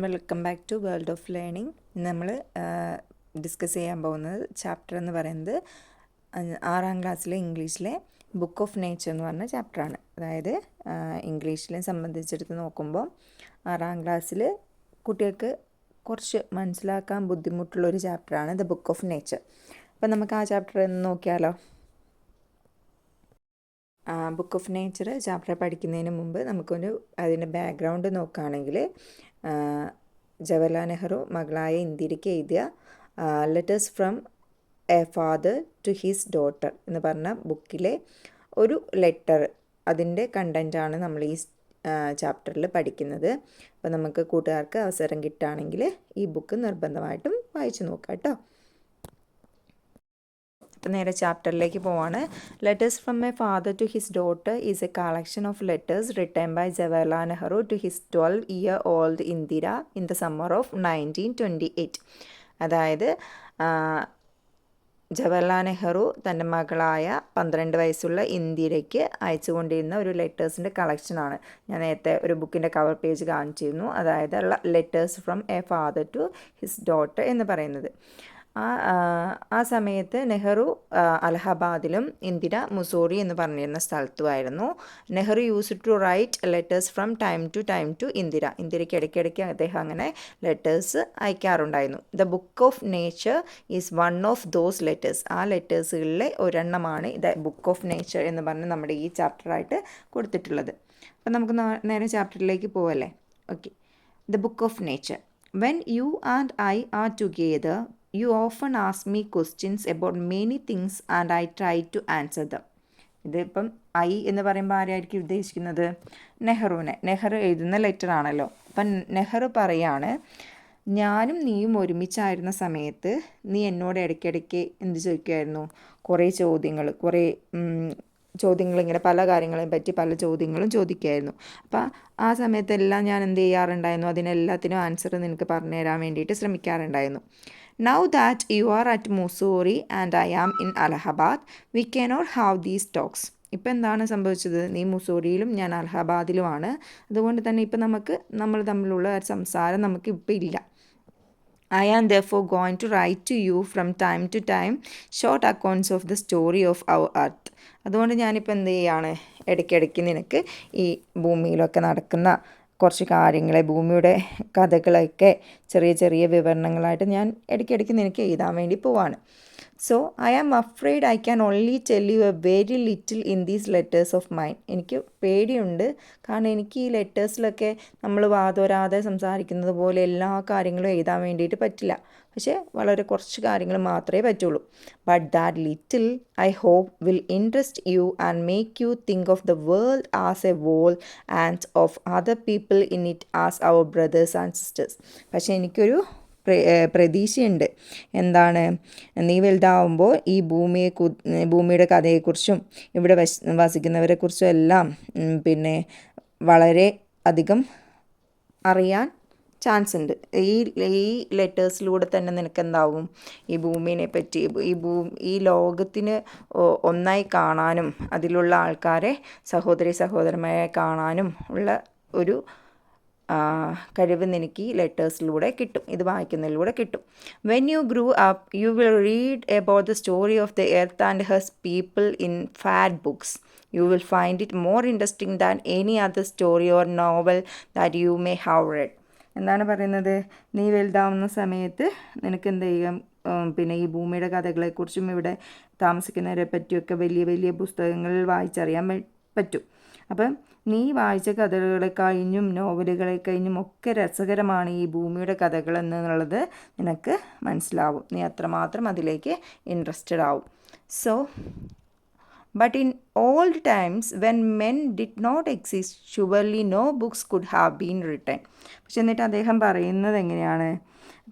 Welcome back to world of learning. നമ്മൾ discuss ചെയ്യാൻ പോകുന്നത് ചാപ്റ്റർ എന്ന് പറയുന്നത് 6ാം ക്ലാസ്സിലെ ഇംഗ്ലീഷിലെ ബുക്ക് ഓഫ് നേച്ചർ എന്ന് പറഞ്ഞ ചാപ്റ്ററാണ്. അതായത് ഇംഗ്ലീഷിനെ സംബന്ധിച്ചെടുത്ത് നോക്കുമ്പോൾ 6ാം ക്ലാസ്സിൽ കുട്ടികൾക്ക് കുറച്ച് മനസ്സിലാക്കാൻ ബുദ്ധിമുട്ടുള്ളൊരു ചാപ്റ്ററാണ് ദ ബുക്ക് ഓഫ് നേച്ചർ. അപ്പോൾ നമുക്ക് ആ ചാപ്റ്റർ ഒന്ന് നോക്കിയാലോ. ബുക്ക് ഓഫ് നേച്ചർ ചാപ്റ്റർ പഠിക്കുന്നതിന് മുമ്പ് നമുക്കൊരു അതിൻ്റെ ബാക്ക്ഗ്രൗണ്ട് നോക്കുകയാണെങ്കിൽ ജവഹർലാൽ നെഹ്റു മകളായ ഇന്ദിരയ്ക്ക് എഴുതിയ letters from a father to his daughter എന്ന് പറഞ്ഞ ബുക്കിലെ ഒരു ലെറ്റർ, അതിൻ്റെ കണ്ടൻറ്റാണ് നമ്മൾ ഈ ചാപ്റ്ററിൽ പഠിക്കുന്നത്. അപ്പോൾ നമുക്ക് കൂട്ടുകാർക്ക് അവസരം കിട്ടുകയാണെങ്കിൽ ഈ ബുക്ക് നിർബന്ധമായിട്ടും വായിച്ചു നോക്കാം കേട്ടോ. അപ്പം നേരെ ചാപ്റ്ററിലേക്ക് പോവാണ്. Letters from a father to his daughter is a collection of letters written by Jawaharlal Nehru to his 12-year-old Indira in the summer of 1928. അതായത് ജവഹർലാൽ നെഹ്റു തൻ്റെ മകളായ 12 വയസ്സുള്ള ഇന്ദിരയ്ക്ക് അയച്ചുകൊണ്ടിരുന്ന ഒരു ലെറ്റേഴ്സിൻ്റെ കളക്ഷനാണ്. ഞാൻ നേരത്തെ ഒരു ബുക്കിൻ്റെ കവർ പേജ് കാണിച്ചിരുന്നു. അതായത് letters from a father to his daughter എന്ന് പറയുന്നത്. ആ സമയത്ത് നെഹ്റു അലഹബാദിലും ഇന്ദിര മുസോറി എന്ന് പറഞ്ഞിരുന്ന സ്ഥലത്തുമായിരുന്നു. Nehru used to write letters from time to ഇന്ദിരയ്ക്ക് ഇടയ്ക്കിടയ്ക്ക് അദ്ദേഹം അങ്ങനെ ലെറ്റേഴ്സ് അയക്കാറുണ്ടായിരുന്നു. The book of nature is one of those letters. ആ ലെറ്റേഴ്സുകളിലെ ഒരെണ്ണമാണ് ദ ബുക്ക് ഓഫ് നേച്ചർ എന്ന് പറഞ്ഞ് നമ്മുടെ ഈ ചാപ്റ്ററായിട്ട് കൊടുത്തിട്ടുള്ളത്. അപ്പം നമുക്ക് നേരെ ചാപ്റ്ററിലേക്ക് പോവല്ലേ. Okay. The book of nature. When you and I R together you often ask me questions about many things and I try to answer them. ഇതിപ്പം ഐ എന്ന് പറയുമ്പോൾ ആരായിരിക്കും ഉദ്ദേശിക്കുന്നത്? നെഹ്റുവിനെ. നെഹ്റു എഴുതുന്ന ലെറ്റർ ആണല്ലോ. അപ്പം നെഹ്റു പറയാണ്, ഞാനും നീയും ഒരുമിച്ചായിരുന്ന സമയത്ത് നീ എന്നോട് ഇടയ്ക്കിടയ്ക്ക് എന്ത് ചോദിക്കുമായിരുന്നു? കുറേ ചോദ്യങ്ങൾ ഇങ്ങനെ പല കാര്യങ്ങളെയും പറ്റി പല ചോദ്യങ്ങളും ചോദിക്കുമായിരുന്നു. അപ്പം ആ സമയത്തെല്ലാം ഞാൻ എന്ത് ചെയ്യാറുണ്ടായിരുന്നു? അതിനെല്ലാത്തിനും ആൻസർ നിനക്ക് പറഞ്ഞു തരാൻ വേണ്ടിയിട്ട് ശ്രമിക്കാറുണ്ടായിരുന്നു. Now that you are at Mussoorie and I am in Allahabad, we cannot have these talks. ഇപ്പം എന്താണ് സംഭവിച്ചത്? നീ മുസോറിയിലും ഞാൻ അലഹബാദിലുമാണ്. അതുകൊണ്ട് തന്നെ ഇപ്പം നമ്മൾ തമ്മിലുള്ള ഒരു സംസാരം നമുക്ക് ഇപ്പം ഇല്ല. I am therefore going to write to you from time to time short accounts of the story of our earth. അതുകൊണ്ട് ഞാനിപ്പോൾ എന്ത് ചെയ്യാണ്? ഇടയ്ക്കിടയ്ക്ക് നിനക്ക് ഈ ഭൂമിയിലൊക്കെ നടക്കുന്ന കുറച്ച് കാര്യങ്ങളെ, ഭൂമിയുടെ കഥകളൊക്കെ ചെറിയ ചെറിയ വിവരണങ്ങളായിട്ട് ഞാൻ ഇടയ്ക്കിടയ്ക്ക് നിനക്ക് എഴുതാൻ വേണ്ടി പോവാണ്. So I am afraid I can only tell you a very little in these letters of mine. എനിക്ക് പേടിയുണ്ട്, കാരണം എനിക്ക് ഈ ലെറ്റേഴ്സിലൊക്കെ നമ്മൾ വാതോരാതെ സംസാരിക്കുന്നത് പോലെ എല്ലാ കാര്യങ്ങളും എഴുതാൻ വേണ്ടിയിട്ട് പറ്റില്ല. പക്ഷേ വളരെ കുറച്ച് കാര്യങ്ങൾ മാത്രമേ പറ്റുള്ളൂ. But that little I hope will interest you and make you think of the world as a whole and of other people in it as our brothers and sisters. പക്ഷേ എനിക്കൊരു പ്രതീക്ഷയുണ്ട്. എന്താണ്? നീ വലുതാവുമ്പോൾ ഈ ഭൂമിയുടെ കഥയെക്കുറിച്ചും ഇവിടെ വസിക്കുന്നവരെക്കുറിച്ചും എല്ലാം പിന്നെ വളരെ അധികം അറിയാൻ ചാൻസ് ഉണ്ട്. ഈ ലെറ്റേഴ്സിലൂടെ തന്നെ നിനക്ക് എന്താവും? ഈ ഭൂമിയെ പറ്റി, ഈ ലോകത്തിന് ഒന്നായി കാണാനും അതിലുള്ള ആൾക്കാരെ സഹോദരന്മാരെ കാണാനും ഉള്ള ഒരു കഴിവ് നിനക്ക് ഈ ലെറ്റേഴ്സിലൂടെ കിട്ടും, ഇത് വായിക്കുന്നതിലൂടെ കിട്ടും. When you grew up you will read about the story of the earth and hers people in fat books. You will find it more interesting than any other story or novel that you may have red. എന്താണ് പറയുന്നത്? നീ വലുതാവുന്ന സമയത്ത് നിനക്ക് എന്ത് ചെയ്യാം? പിന്നെ ഈ ഭൂമിയുടെ കഥകളെക്കുറിച്ചും ഇവിടെ താമസിക്കുന്നവരെ പറ്റിയൊക്കെ വലിയ വലിയ പുസ്തകങ്ങളിൽ വായിച്ചറിയാൻ പറ്റും. അപ്പം നീ വായിച്ച കഥകളെ കഴിഞ്ഞും നോവലുകളെ കഴിഞ്ഞും ഒക്കെ രസകരമാണ് ഈ ഭൂമിയുടെ കഥകൾ എന്നുള്ളത് നിനക്ക് മനസ്സിലാവും. നീ അത്രമാത്രം അതിലേക്ക് ഇൻട്രസ്റ്റഡ് ആവും. So but in old times when men did not exist, surely no books could have been written. പക്ഷെ എന്നിട്ട് അദ്ദേഹം പറയുന്നത് എങ്ങനെയാണ്?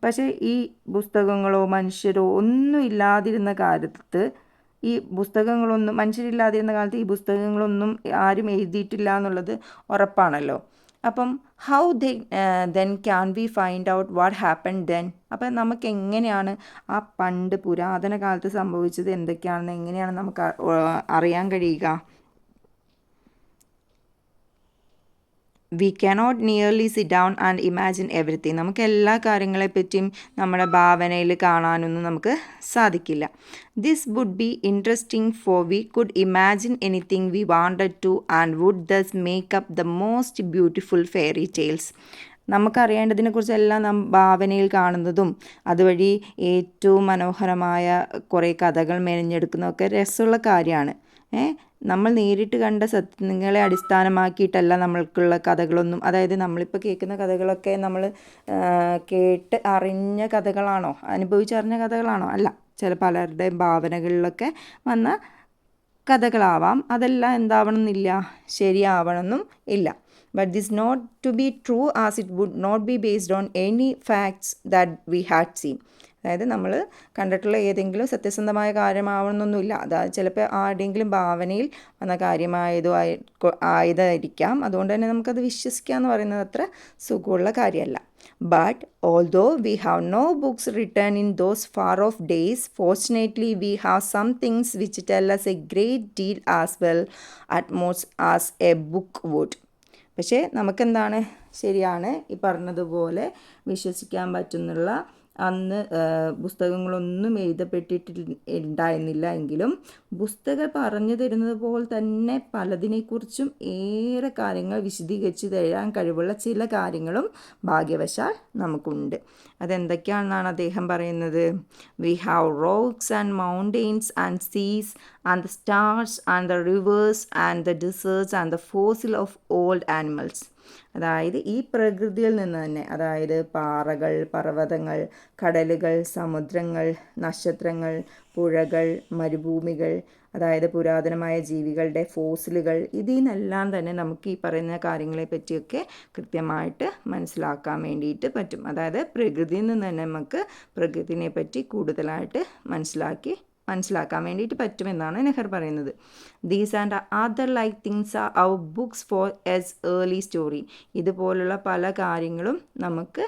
പക്ഷേ ഈ പുസ്തകങ്ങളോ മനുഷ്യരോ ഒന്നും ഇല്ലാതിരുന്ന കാലത്ത് മനുഷ്യരില്ലാതിരുന്ന കാലത്ത് ഈ പുസ്തകങ്ങളൊന്നും ആരും എഴുതിയിട്ടില്ല എന്നുള്ളത് ഉറപ്പാണല്ലോ. അപ്പം how then can we find out what happen then? അപ്പം നമുക്ക് എങ്ങനെയാണ് ആ പണ്ട് പുരാതന കാലത്ത് സംഭവിച്ചത് എന്തൊക്കെയാണെന്ന് എങ്ങനെയാണ് നമുക്ക് അറിയാൻ കഴിയുക? We cannot nearly sit down and imagine everything. നമുക്ക് എല്ലാ കാര്യങ്ങളെപ്പറ്റിയും നമ്മുടെ ഭാവനയിൽ കാണാനൊന്നും നമുക്ക് സാധിക്കില്ല. This would be interesting for we could imagine anything we wanted to and would thus make up the most beautiful fairy tales. നമുക്കറിയേണ്ടതിനെക്കുറിച്ചെല്ലാം നാം ഭാവനയിൽ കാണുന്നതും അതുവഴി ഏറ്റവും മനോഹരമായ കുറേ കഥകൾ മെനഞ്ഞെടുക്കുന്നതൊക്കെ രസമുള്ള കാര്യമാണ്. നമ്മൾ നേരിട്ട് കണ്ട സത്യങ്ങളെ അടിസ്ഥാനമാക്കിയിട്ടല്ല നമ്മൾക്കുള്ള കഥകളൊന്നും, അതായത് നമ്മളിപ്പോൾ കേൾക്കുന്ന കഥകളൊക്കെ നമ്മൾ കേട്ട് അറിഞ്ഞ കഥകളാണോ, അനുഭവിച്ചറിഞ്ഞ കഥകളാണോ? അല്ല, ചില പലരുടെയും ഭാവനകളിലൊക്കെ വന്ന കഥകളാവാം. അതെല്ലാം എന്താവണമെന്നില്ല, ശരിയാവണമെന്നും ഇല്ല. But this not to be true as it would not be based on any facts that we had seen. അതായത് നമ്മൾ കണ്ടിട്ടുള്ള ഏതെങ്കിലും സത്യസന്ധമായ കാര്യമാവണമെന്നൊന്നുമില്ല. അതായത് ചിലപ്പോൾ ആരുടെയെങ്കിലും ഭാവനയിൽ വന്ന ആയതായിരിക്കാം. അതുകൊണ്ട് തന്നെ നമുക്കത് വിശ്വസിക്കുക എന്ന് പറയുന്നത് അത്ര സുഖമുള്ള കാര്യമല്ല. But although we have no books written in those far off days, fortunately we have some things which tell us a great deal as well at most as a book would. പക്ഷേ നമുക്കെന്താണ്, ശരിയാണ് ഈ പറഞ്ഞതുപോലെ വിശ്വസിക്കാൻ പറ്റുന്നുള്ള അന്ന് പുസ്തകങ്ങളൊന്നും എഴുതപ്പെട്ടിട്ടുണ്ടായിരുന്നില്ല എങ്കിലും പുസ്തകം പറഞ്ഞു തരുന്നത് പോലെ തന്നെ പലതിനെക്കുറിച്ചും ഏറെ കാര്യങ്ങൾ വിശദീകരിച്ച് തരാൻ കഴിവുള്ള ചില കാര്യങ്ങളും ഭാഗ്യവശാൽ നമുക്കുണ്ട്. അതെന്തൊക്കെയാണെന്നാണ് അദ്ദേഹം പറയുന്നത്. We have rocks and mountains and seas and the stars and the rivers and the deserts and the fossil of old animals. അതായത് ഈ പ്രകൃതിയിൽ നിന്ന് തന്നെ, അതായത് പാറകൾ, പർവ്വതങ്ങൾ, കടലുകൾ, സമുദ്രങ്ങൾ, നക്ഷത്രങ്ങൾ, പുഴകൾ, മരുഭൂമികൾ, അതായത് പുരാതനമായ ജീവികളുടെ ഫോസിലുകൾ, ഇതിൽ നിന്നെല്ലാം തന്നെ നമുക്ക് ഈ പറയുന്ന കാര്യങ്ങളെ പറ്റിയൊക്കെ കൃത്യമായിട്ട് മനസ്സിലാക്കാൻ വേണ്ടിയിട്ട് പറ്റും. അതായത് പ്രകൃതിയിൽ നിന്ന് തന്നെ നമുക്ക് പ്രകൃതിനെ പറ്റി കൂടുതലായിട്ട് മനസ്സിലാക്കാൻ വേണ്ടിയിട്ട് പറ്റുമെന്നാണ് നെഹർ പറയുന്നത്. These and other like things are our books for us early story. ഇതുപോലുള്ള പല കാര്യങ്ങളും നമുക്ക്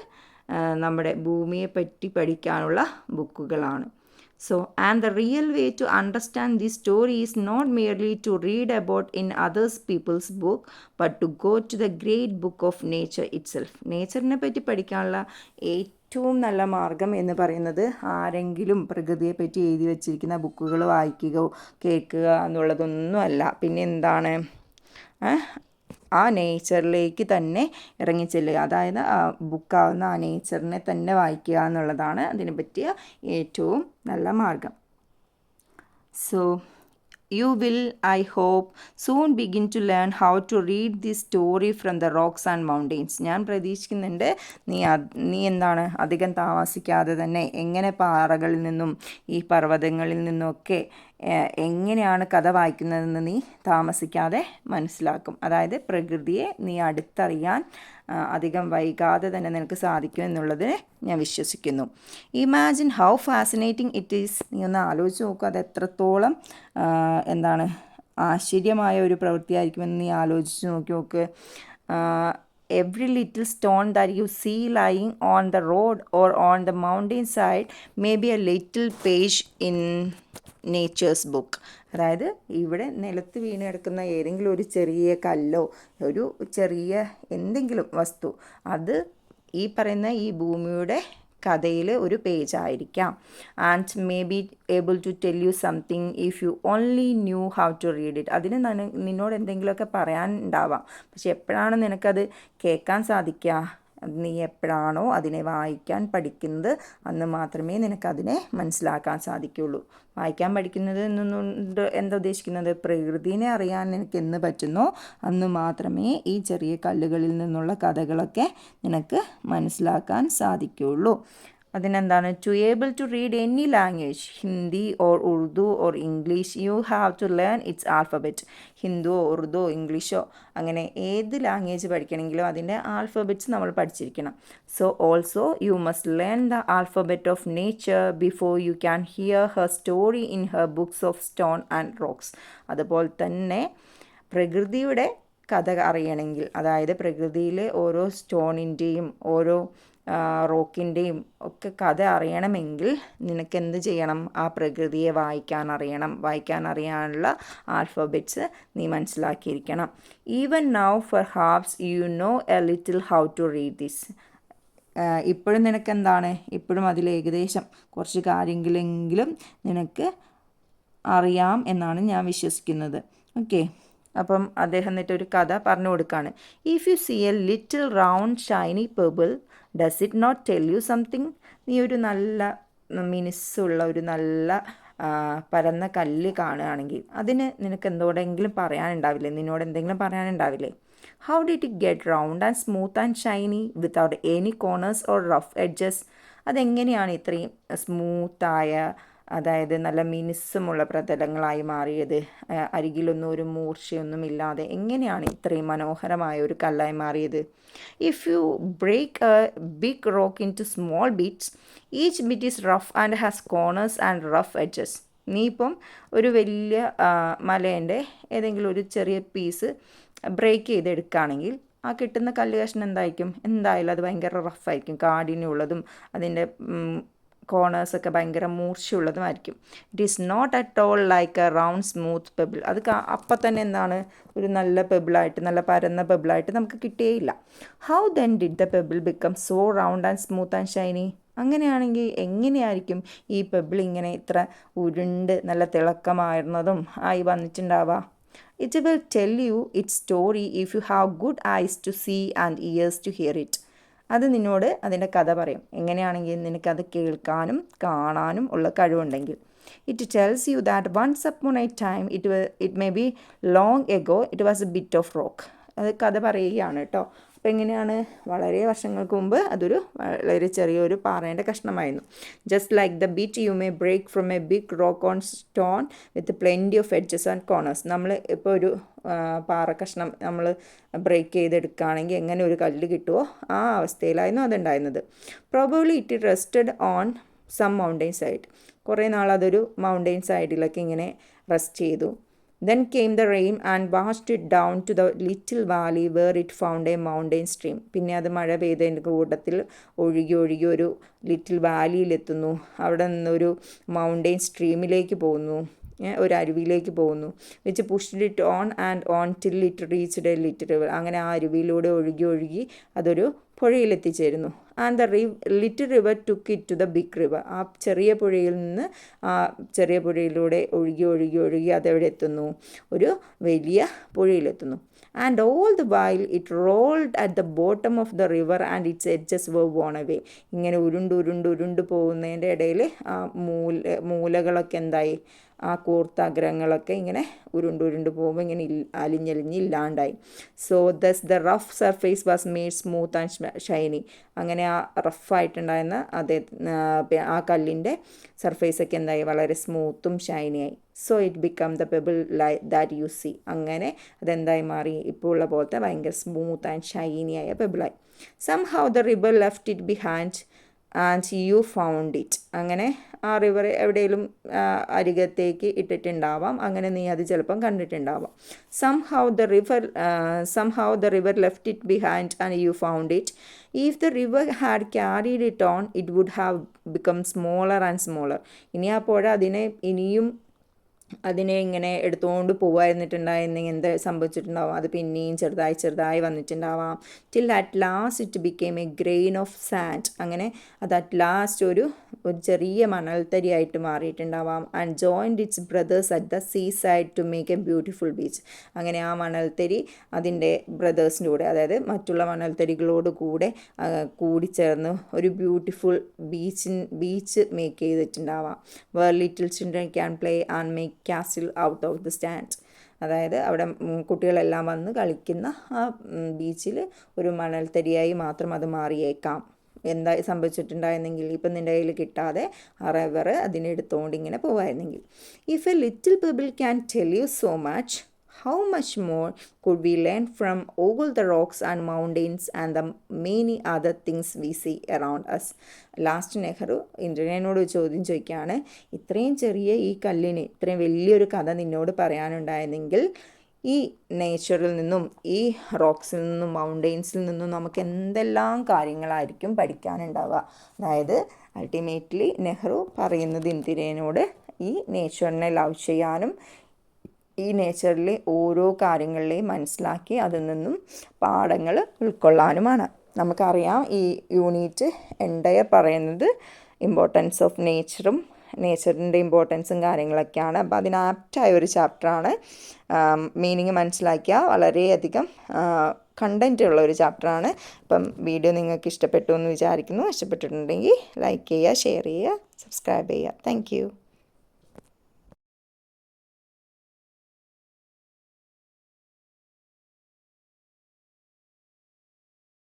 നമ്മുടെ ഭൂമിയെ പറ്റി പഠിക്കാനുള്ള ബുക്കുകളാണ്. So, and the real way to understand this story is not merely to read about in other people's book, but to go to the great book of nature itself. നേച്ചറിനെ പറ്റി പഠിക്കാനുള്ള ഏറ്റവും നല്ല മാർഗം എന്ന് പറയുന്നത് ആരെങ്കിലും പ്രകൃതിയെ പറ്റി എഴുതി വച്ചിരിക്കുന്ന ബുക്കുകൾ വായിക്കുകയോ കേൾക്കുക എന്നുള്ളതൊന്നുമല്ല. പിന്നെ എന്താണ്, ആ നേച്ചറിലേക്ക് തന്നെ ഇറങ്ങിച്ചെല്ലുക, അതായത് ആ ബുക്കാവുന്ന ആ നേച്ചറിനെ തന്നെ വായിക്കുക എന്നുള്ളതാണ് അതിനെ പറ്റിയ ഏറ്റവും നല്ല മാർഗം. So you will, I hope, soon begin to learn how to read this story from the rocks and mountains. ഞാൻ പ്രതീക്ഷിക്കുന്നുണ്ട് നീ എന്താണ് അധികം താമസിക്കാതെ തന്നെ എങ്ങനെ പാറകളിൽ നിന്നും ഈ പർവ്വതങ്ങളിൽ നിന്നുമൊക്കെ എങ്ങനെയാണ് കഥ വായിക്കുന്നതെന്ന് നീ താമസിക്കാതെ മനസ്സിലാക്കും. അതായത് പ്രകൃതിയെ നീ അടുത്തറിയാൻ അധികം വൈകാതെ തന്നെ നിനക്ക് സാധിക്കും എന്നുള്ളത് ഞാൻ വിശ്വസിക്കുന്നു. Imagine how fascinating it is. നീ ഒന്ന് ആലോചിച്ച് നോക്കുക, അത് എത്രത്തോളം ആശ്ചര്യമായ ഒരു പ്രവൃത്തിയായിരിക്കുമെന്ന് നീ ആലോചിച്ച് നോക്ക്. Every little stone that you see lying on the road or on the mountain side may be a little page in nature's book. അതായത് ഇവിടെ നിലത്ത് വീണ് കിടക്കുന്ന ഏതെങ്കിലും ഒരു ചെറിയ കല്ലോ ഒരു ചെറിയ എന്തെങ്കിലും വസ്തു, അത് ഈ പറയുന്ന ഈ ഭൂമിയുടെ കഥയിൽ ഒരു പേജായിരിക്കാം. And may be able to tell you something if you only knew how to read it. അതിന് നിന്നോട് എന്തെങ്കിലുമൊക്കെ പറയാനുണ്ടാവാം, പക്ഷെ എപ്പോഴാണ് നിനക്കത് കേൾക്കാൻ സാധിക്കുക? നീ എപ്പോഴാണോ അതിനെ വായിക്കാൻ പഠിക്കുന്നത് അന്ന് മാത്രമേ നിനക്കതിനെ മനസ്സിലാക്കാൻ സാധിക്കുകയുള്ളൂ. വായിക്കാൻ പഠിക്കുന്നത് എന്നുകൊണ്ട് എന്താ ഉദ്ദേശിക്കുന്നത്? പ്രകൃതിനെ അറിയാൻ നിനക്ക് എന്ന് പറ്റുന്നോ അന്ന് മാത്രമേ ഈ ചെറിയ കല്ലുകളിൽ നിന്നുള്ള കഥകളൊക്കെ നിനക്ക് മനസ്സിലാക്കാൻ സാധിക്കുകയുള്ളൂ. അതിനെന്താണ്? To able to read any language, Hindi or Urdu or English, you have to learn its alphabet. ഹിന്ദുവോ ഉറുദുവോ ഇംഗ്ലീഷോ അങ്ങനെ ഏത് ലാംഗ്വേജ് പഠിക്കണമെങ്കിലും അതിൻ്റെ ആൽഫബറ്റ്സ് നമ്മൾ പഠിച്ചിരിക്കണം. So also you must learn the alphabet of nature before you can hear her story in her books of stone and rocks. അതുപോലെ തന്നെ പ്രകൃതിയുടെ കഥ അറിയണമെങ്കിൽ, അതായത് പ്രകൃതിയിലെ ഓരോ സ്റ്റോണിൻ്റെയും ഓരോ റോക്കിൻ്റെയും ഒക്കെ കഥ അറിയണമെങ്കിൽ നിനക്ക് എന്ത് ചെയ്യണം? ആ പ്രകൃതിയെ വായിക്കാൻ അറിയാനുള്ള ആൽഫബറ്റ്സ് നീ മനസ്സിലാക്കിയിരിക്കണം. Even now perhaps you know a little how to read this. ഇപ്പോഴും നിനക്കെന്താണ്? ഇപ്പോഴും അതിൽ ഏകദേശം കുറച്ച് കാര്യങ്ങളെങ്കിലും നിനക്ക് അറിയാം എന്നാണ് ഞാൻ വിശ്വസിക്കുന്നത്. ഓക്കെ, അപ്പം അദ്ദേഹം എന്നിട്ടൊരു കഥ പറഞ്ഞു കൊടുക്കുകയാണ്. If you see a little round shiny pebble does it not tell you something? നീ ഒരു നല്ല മിനുസ്സുള്ള ഒരു നല്ല പരന്ന കല്ല് കാണുകയാണെങ്കിൽ അതിന് നിനക്ക് നിന്നോട് എന്തെങ്കിലും പറയാനുണ്ടാവില്ലേ? How did it get round and smooth and shiny without any corners or rough edges? അതെങ്ങനെയാണ് ഇത്രയും സ്മൂത്തായ, അതായത് നല്ല മിനുസമുള്ള പ്രതലങ്ങളായി മാറിയത്? അരികിലൊന്നും ഒരു മൂർച്ചയൊന്നും ഇല്ലാതെ എങ്ങനെയാണ് ഇത്രയും മനോഹരമായ ഒരു കല്ലായി മാറിയത്? If you break a big rock into small bits each bit is rough and has corners and rough edges. നീ ഇപ്പം ഒരു വലിയ മലേൻ്റെ ഏതെങ്കിലും ഒരു ചെറിയ പീസ് ബ്രേക്ക് ചെയ്തെടുക്കുകയാണെങ്കിൽ ആ കിട്ടുന്ന കല്ല് കഷ്ണം എന്തായാലും അത് ഭയങ്കര റഫായിരിക്കും, കാഠിന്യമുള്ളതും അതിൻ്റെ കോർണേഴ്സൊക്കെ ഭയങ്കര മൂർച്ചയുള്ളതുമായിരിക്കും. It is not at all like a round smooth pebble. അത് അപ്പം തന്നെ എന്താണ്? ഒരു നല്ല പെബിളായിട്ട്, നല്ല പരന്ന പെബിളായിട്ട് നമുക്ക് കിട്ടുകയില്ല. How then did the pebble become so round and smooth and Shiny? അങ്ങനെയാണെങ്കിൽ എങ്ങനെയായിരിക്കും ഈ പെബിൾ ഇങ്ങനെ ഇത്ര ഉരുണ്ട് നല്ല തിളക്കമായിരുന്നതും ആയി വന്നിട്ടുണ്ടാവുക? It will tell you its story if you have good eyes to see and ears to hear it. അത് നിന്നോട് അതിൻ്റെ കഥ പറയും, എങ്ങനെയാണെങ്കിൽ നിനക്കത് കേൾക്കാനും കാണാനും ഉള്ള കഴിവുണ്ടെങ്കിൽ. It tells you that once upon a time it may be long ago it was a bit of rock. അത് കഥ പറയുകയാണ് കേട്ടോ. അപ്പോൾ എങ്ങനെയാണ്? വളരെ വർഷങ്ങൾക്ക് മുമ്പ് അതൊരു വളരെ ചെറിയൊരു പാറേൻ്റെ കഷ്ണമായിരുന്നു. Just like the bit you may break from a big rock on stone with plenty of edges and corners. നമ്മൾ ഇപ്പോൾ ഒരു പാറ കഷ്ണം നമ്മൾ ബ്രേക്ക് ചെയ്തെടുക്കുകയാണെങ്കിൽ എങ്ങനെ ഒരു കല്ല് കിട്ടുമോ ആ അവസ്ഥയിലായിരുന്നു അതുണ്ടായിരുന്നത്. Probably it rested on some mountain side. കുറേ നാൾ അതൊരു മൗണ്ടെയിൻ സൈഡിലൊക്കെ ഇങ്ങനെ റെസ്റ്റ് ചെയ്തു. Then came the rain and washed it down to the little valley where it found a mountain stream. പിന്നെ അത് മഴ പെയ്തതിൻ്റെ കൂട്ടത്തിൽ ഒഴുകി ഒരു ലിറ്റിൽ വാലിയിലെത്തുന്നു. അവിടെ നിന്നൊരു മൗണ്ടെയിൻ സ്ട്രീമിലേക്ക് പോകുന്നു, ഒരു അരുവിയിലേക്ക് പോകുന്നു. Which pushed it on and on till it reached a little river. അങ്ങനെ ആ അരുവിയിലൂടെ ഒഴുകി അതൊരു പുഴയിലെത്തിച്ചേരുന്നു. And the little river took it to the big river. ആ ചെറിയ പുഴയിൽ നിന്ന് ആ ചെറിയ പുഴയിലൂടെ ഒഴുകി അതെവിടെ എത്തുന്നു? ഒരു വലിയ പുഴയിലെത്തുന്നു. And all the while it rolled at the bottom of the river and its edges were worn away. ഇങ്ങനെ ഉരുണ്ട് പോകുന്നതിൻ്റെ ഇടയിൽ ആ മൂലകളൊക്കെ എന്തായി? ആ കൂർത്താഗ്രഹങ്ങളൊക്കെ ഇങ്ങനെ ഉരുണ്ട് പോകുമ്പോൾ ഇങ്ങനെ അലിഞ്ഞലിഞ്ഞ് ഇല്ലാണ്ടായി. So thus the rough surface was made smooth and shiny. അങ്ങനെ ആ റഫായിട്ടുണ്ടായിരുന്ന ആ കല്ലിൻ്റെ സർഫേസൊക്കെ എന്തായി? വളരെ സ്മൂത്തും ഷൈനിയായി. So it become the pebble that you see. അങ്ങനെ അതെന്തായി മാറി? ഇപ്പോൾ ഉള്ള പോലത്തെ ഭയങ്കര സ്മൂത്ത് ആൻഡ് ഷൈനിയായ പെബിളായി. Somehow the river left it behind and you found it. അങ്ങനെ ആ റിവർ എവിടെയെങ്കിലും അരികത്തേക്ക് ഇട്ടിട്ടുണ്ടാവാം, അങ്ങനെ നീ അത് ചിലപ്പം കണ്ടിട്ടുണ്ടാവാം. Somehow the river left it behind and you found it. If the river had carried it on it would have become smaller and smaller. ഇനി ആ പുഴ അതിനെ ഇങ്ങനെ എടുത്തുകൊണ്ട് പോവായിരുന്നിട്ടുണ്ടായിരുന്നെങ്കിൽ എന്ത് സംഭവിച്ചിട്ടുണ്ടാവും? അത് പിന്നെയും ചെറുതായി വന്നിട്ടുണ്ടാവാം. Till at last it became a grain of sand. അങ്ങനെ അത് അറ്റ് ലാസ്റ്റ് ഒരു ചെറിയ മണൽത്തരിയായിട്ട് മാറിയിട്ടുണ്ടാവാം. And joined its brothers at the sea side to make a beautiful beach. അങ്ങനെ ആ മണൽത്തരി അതിൻ്റെ ബ്രദേഴ്സിൻ്റെ കൂടെ, അതായത് മറ്റുള്ള മണൽത്തരികളോട് കൂടിച്ചേർന്ന് ഒരു ബ്യൂട്ടിഫുൾ ബീച്ച് മേക്ക് ചെയ്തിട്ടുണ്ടാവാം. Where little children can play and make castle out of the stand. അതായത് അവിടെ കുട്ടികളെല്ലാം വന്ന് കളിക്കുന്ന ആ ബീച്ചിൽ ഒരു മണൽത്തരിയായി മാത്രം അത് മാറിയേക്കാം. എന്താ സംഭവിച്ചിട്ടുണ്ടായിരുന്നെങ്കിൽ? ഇപ്പം നിൻ്റെ കയ്യിൽ കിട്ടാതെ ആ റിവർ അതിനെടുത്തുകൊണ്ട് ഇങ്ങനെ പോവായിരുന്നെങ്കിൽ. If a little pebble can tell you so much, how much more could we learn from all the rocks and mountains and the many other things we see around us? Last Nehru ഇന്ദ്രനോട് ചോദ്യം ചോദിക്കുകയാണ്, ഇത്രയും ചെറിയ ഈ കല്ലിന് ഇത്രയും വലിയൊരു കഥ നിന്നോട് പറയാനുണ്ടായിരുന്നെങ്കിൽ ഈ നേച്ചറിൽ നിന്നും ഈ റോക്സിൽ നിന്നും മൗണ്ടെയ്ൻസിൽ നിന്നും നമുക്ക് എന്തെല്ലാം കാര്യങ്ങളായിരിക്കും പഠിക്കാനുണ്ടാവുക. അതായത് അൾട്ടിമേറ്റ്ലി നെഹ്റു പറയുന്നത് ഇന്ദിരയോട് ഈ നേച്ചറിനെ ലവ് ചെയ്യാനും ഈ നേച്ചറിലെ ഓരോ കാര്യങ്ങളെയും മനസ്സിലാക്കി അതിൽ നിന്നും പാഠങ്ങൾ ഉൾക്കൊള്ളാനുമാണ്. നമുക്കറിയാം ഈ യൂണിറ്റ് എൻറ്റയർ പറയുന്നത് ഇമ്പോർട്ടൻസ് ഓഫ് നേച്ചറിൻ്റെ ഇമ്പോർട്ടൻസും കാര്യങ്ങളൊക്കെയാണ്. അപ്പോൾ അതിന് ആപ്റ്റായ ഒരു ചാപ്റ്ററാണ്. മീനിങ് മനസ്സിലാക്കിയ വളരെയധികം കണ്ടൻറ്റ് ഉള്ള ഒരു ചാപ്റ്ററാണ്. അപ്പം വീഡിയോ നിങ്ങൾക്ക് ഇഷ്ടപ്പെട്ടു എന്ന് വിചാരിക്കുന്നു. ഇഷ്ടപ്പെട്ടിട്ടുണ്ടെങ്കിൽ ലൈക്ക് ചെയ്യുക, ഷെയർ ചെയ്യുക, സബ്സ്ക്രൈബ് ചെയ്യുക. താങ്ക്